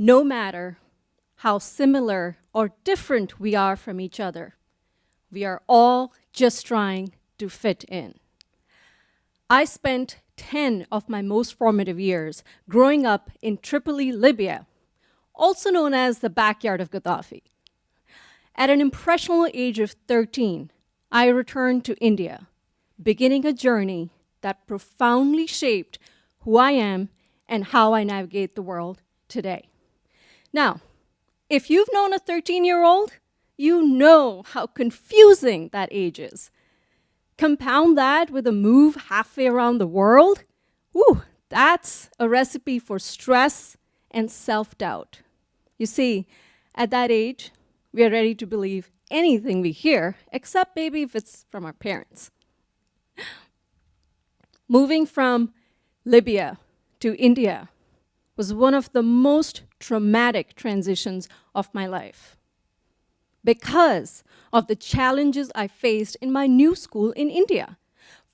No matter how similar or different we are from each other, we are all just trying to fit in. I spent 10 of my most formative years growing up in Tripoli, Libya, also known as the backyard of Gaddafi. At an impressionable age of 13, I returned to India, beginning a journey that profoundly shaped who I am and how I navigate the world today. Now, if you've known a 13-year-old, you know how confusing that age is. Compound that with a move halfway around the world, whew, that's a recipe for stress and self-doubt. You see, at that age, we are ready to believe anything we hear, except maybe if it's from our parents. Moving from Libya to India was one of the most traumatic transitions of my life because of the challenges I faced in my new school in India.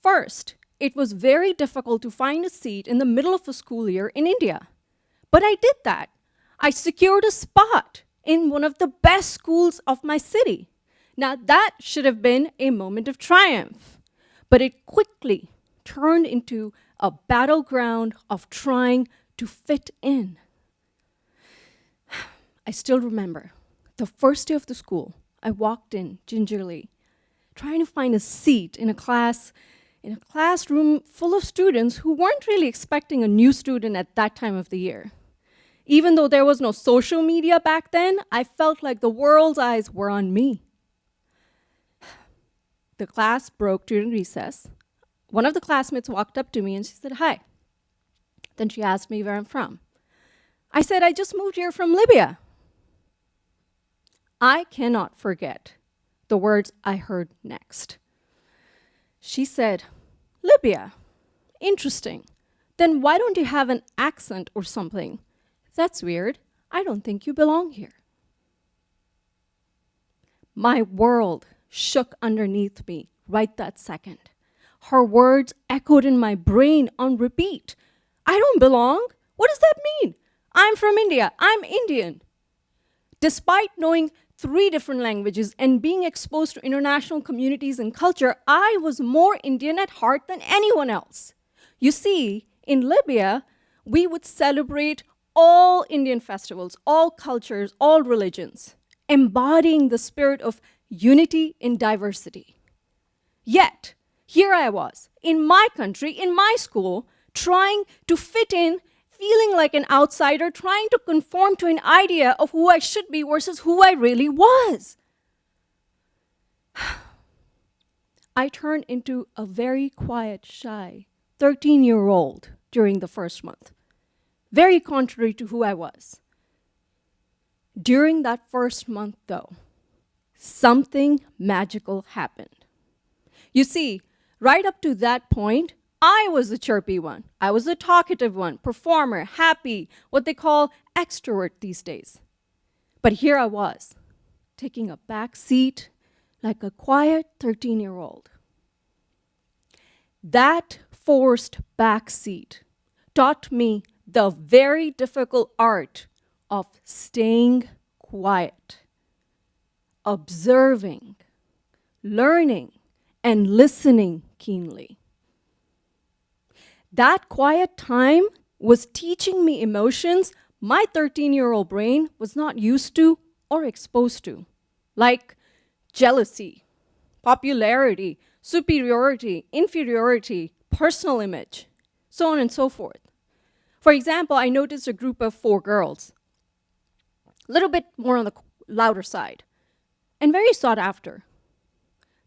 First, it was very difficult to find a seat in the middle of a school year in India. But I did that. I secured a spot in one of the best schools of my city. Now, that should have been a moment of triumph, but it quickly turned into a battleground of trying to fit in. I still remember the first day of the school, I walked in gingerly, trying to find a seat in a classroom full of students who weren't really expecting a new student at that time of the year. Even though there was no social media back then, I felt like the world's eyes were on me. The class broke during recess. One of the classmates walked up to me and she said, "Hi." Then she asked me where I'm from. I said, "I just moved here from Libya." I cannot forget the words I heard next. She said, "Libya, interesting. Then why don't you have an accent or something? That's weird. I don't think you belong here." My world shook underneath me right that second. Her words echoed in my brain on repeat. I don't belong? What does that mean? I'm from India. I'm Indian. Despite knowing 3 different languages and being exposed to international communities and culture, I was more Indian at heart than anyone else. You see, in Libya, we would celebrate all Indian festivals, all cultures, all religions, embodying the spirit of unity in diversity. Yet, here I was, in my country, in my school, trying to fit in, feeling like an outsider, trying to conform to an idea of who I should be versus who I really was. I turned into a very quiet, shy 13-year-old during the first month, very contrary to who I was. During that first month, though, something magical happened. You see, right up to that point, I was the chirpy one. I was the talkative one, performer, happy, what they call extrovert these days. But here I was, taking a back seat like a quiet 13-year-old. That forced back seat taught me the very difficult art of staying quiet, observing, learning, and listening keenly. That quiet time was teaching me emotions my 13-year-old brain was not used to or exposed to, like jealousy, popularity, superiority, inferiority, personal image, so on and so forth. For example, I noticed a group of 4 girls, a little bit more on the louder side, and very sought after.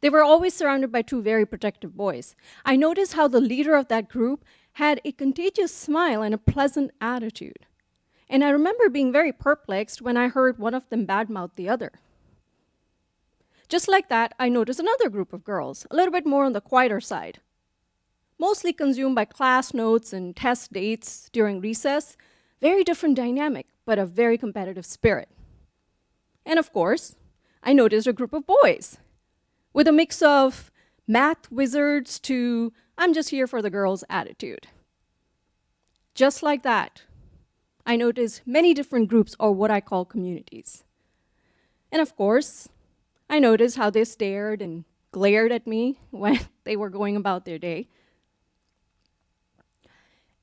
They were always surrounded by 2 very protective boys. I noticed how the leader of that group had a contagious smile and a pleasant attitude. And I remember being very perplexed when I heard one of them badmouth the other. Just like that, I noticed another group of girls, a little bit more on the quieter side, mostly consumed by class notes and test dates during recess. Very different dynamic, but a very competitive spirit. And of course, I noticed a group of boys with a mix of math wizards to I'm just here for the girls attitude. Just like that, I noticed many different groups, or what I call communities. And of course, I noticed how they stared and glared at me when they were going about their day.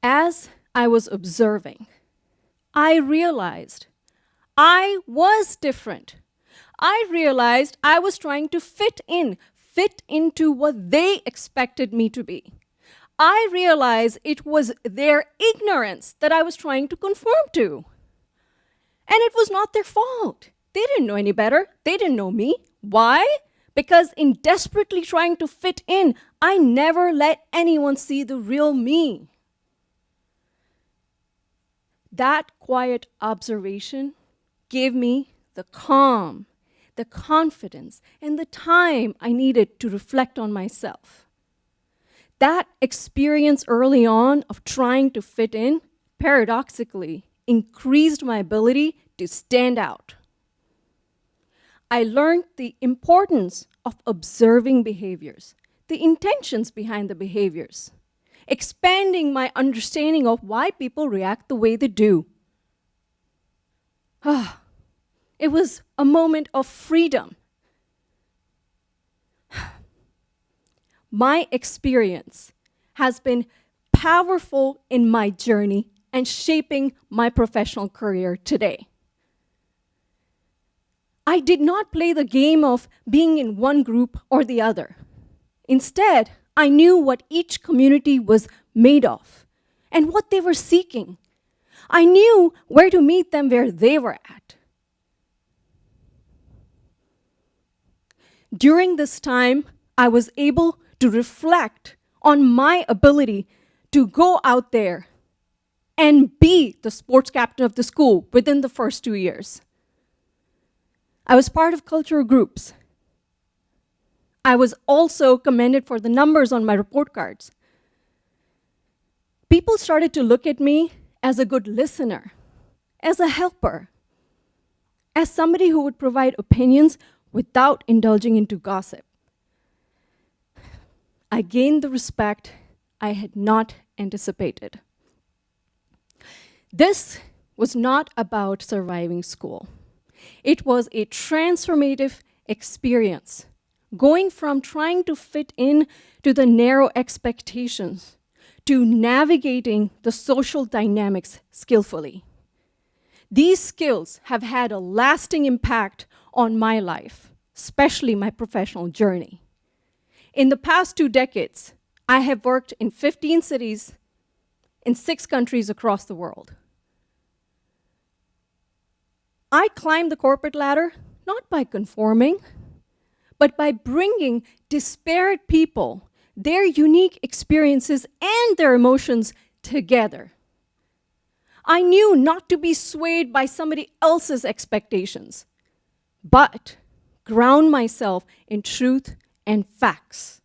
As I was observing, I realized I was different. I realized I was trying to fit into what they expected me to be. I realized it was their ignorance that I was trying to conform to. And it was not their fault. They didn't know any better. They didn't know me. Why? Because in desperately trying to fit in, I never let anyone see the real me. That quiet observation gave me the calm, the confidence, and the time I needed to reflect on myself. That experience early on of trying to fit in, paradoxically, increased my ability to stand out. I learned the importance of observing behaviors, the intentions behind the behaviors, expanding my understanding of why people react the way they do. It was a moment of freedom. My experience has been powerful in my journey and shaping my professional career today. I did not play the game of being in one group or the other. Instead, I knew what each community was made of and what they were seeking. I knew where to meet them where they were at. During this time, I was able to reflect on my ability to go out there and be the sports captain of the school within the first 2 years. I was part of cultural groups. I was also commended for the numbers on my report cards. People started to look at me as a good listener, as a helper, as somebody who would provide opinions without indulging into gossip. I gained the respect I had not anticipated. This was not about surviving school. It was a transformative experience, going from trying to fit in to the narrow expectations to navigating the social dynamics skillfully. These skills have had a lasting impact on my life, especially my professional journey. In the past 2 decades, I have worked in 15 cities in 6 countries across the world. I climbed the corporate ladder not by conforming, but by bringing disparate people, their unique experiences and their emotions together. I knew not to be swayed by somebody else's expectations, but ground myself in truth and facts.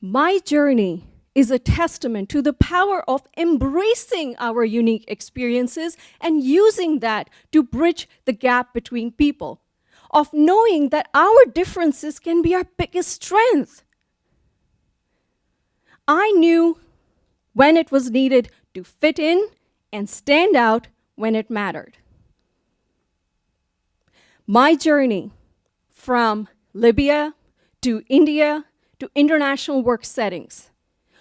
My journey is a testament to the power of embracing our unique experiences and using that to bridge the gap between people, of knowing that our differences can be our biggest strength. I knew when it was needed to fit in and stand out when it mattered. My journey from Libya to India to international work settings,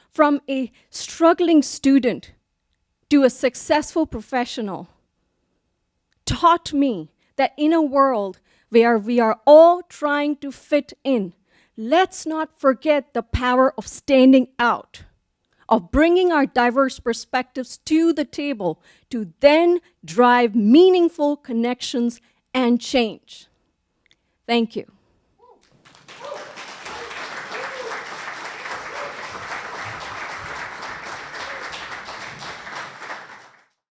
from a struggling student to a successful professional, taught me that in a world where we are all trying to fit in, let's not forget the power of standing out, of bringing our diverse perspectives to the table to then drive meaningful connections and change. Thank you.